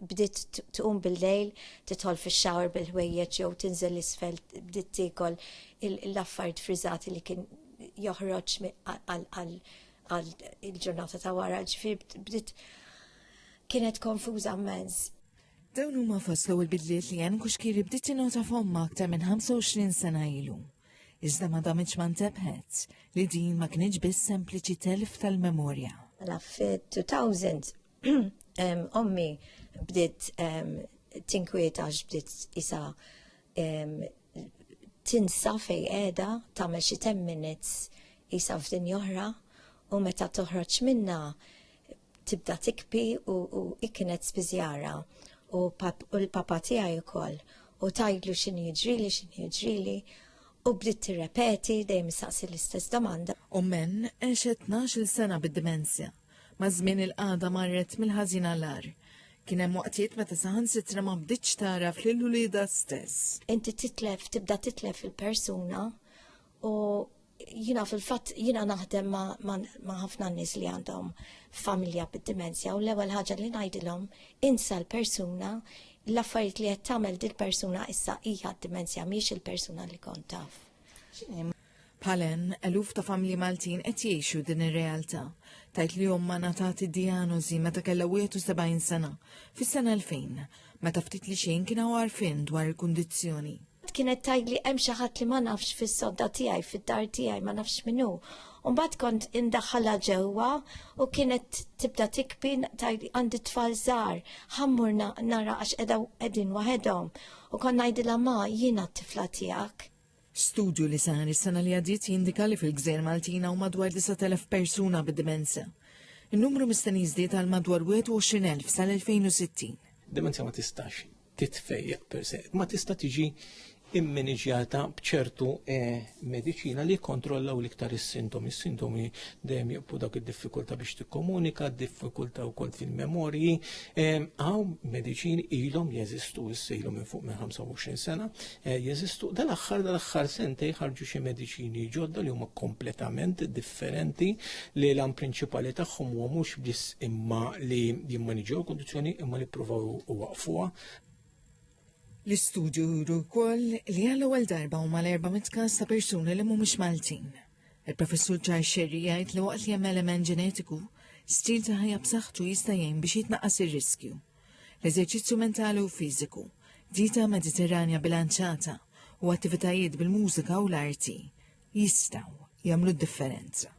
bdiet tqum bil-lejl, tidħol fix-shower bil-ħwejjeġ jew tinżel isfel, bdiet tiekol l-affarijiet friżati li kien joħroġ għal il-ġurnata ta' wara, ġifieri bdiet kienet konfuża immens. Dawn huma fost l-ewwel bidliet li Ann Kuxkiri bdiet tinota f'omma aktar minn 25 sena ilu. Iżda ma damitx ma ntebħet li din ma kienx biss sempliċi telf tal-memorja. Mela f-2000 ommi bdiet tinkwieta għax bdiet isa tinsa fej qiegħda tagħmel xi 10 minutes isa f'dinja oħra u meta toħroġ minnha tibda tikbi u kienet spiżjara u l-papa tiegħi wkoll u tgħidlu x'inhi jiġrili u bdiet tirrepeti dejjem issaqsi l-istess domanda. U men għexet 12 sena bid-dimensja, ma' żmien il-qagħda marret mill-ħażin għall-ar. Kien hemm waqtiet meta saħansitra ma bdietx taraf lill-ulieda stess. Inti tibda titlef il-persuna u jina fil-fatt jina naħdem ma' ħafna nies li għandhom familja bid-dimensja u l-ewwel ħaġa li ngħidilhom insa l-persuna, l-affarijiet li qed tagħmel dil-persuna issa hija d-dimensja mhix il-persuna li kont taf. Bħal Ann, eluf ta' familji Maltin qed jgħixu din ir-realtà. Tajt li omma ngħatat id-dijanożi meta kellha 71 sena, fis-sena 2000, meta ftit li xejn kien hawn għarfien dwar il-kundizzjoni. Kienet tgħidli hemm xi ħadd li ma nafx fis-sodda tiegħi, fid-dar tiegħi ma nafx min hu. U mbagħad kont indaħħalha ġewwa u kienet tibda tikbi tgħidli għandi tfal żgħar, ħammur nara għax qegħdin waħedhom. U kont ngħidilha ma jiena t-tifla tiegħek. Studju li sar is-sena li għaddiet jindika li fil-Gżejjer Maltina u madwar 9,000 persuna bid-dimensja. In-numru mistenni jiżdied għal madwar 21,000 sal-2060. Demenzja ma tistax titfejjaq per se, ma tista' tiġi immaniġjata b'ċertu mediċina li kontrollaw l-iktar is-sintomi. Is-sintomi dejjem jibqu dak id-diffikultà biex tikkomunika, diffikultà wkoll fil-memorji. Hawn mediċini ilhom jeżistu issa ilhom minn fuq minn 25 sena, jeżistu dal-aħħar sentej ħarġu xi mediċini ġodda li huma kompletament differenti li l-għan prinċipali tagħhom huwa mhux biss imma li jimmaniġġjaw il-kundizzjoni imma li jippruvaw iwaqfuha. L-istudju juru wkoll li għall-ewwel darba huma l-400 każ ta' persuni li mhumiex Maltin. Il-professur Charles Sherry jgħid li waqt li hemm element ġenetiku, stil ta' ħajja b'saħħtu jista' jgħin biex jitnaqqas ir-riskju. L-eżerċizzju mentali u fiżiku, dieta mediterranja bilanċata u attivitajiet bil-mużika u l-arti jistgħu jagħmlu d-differenza.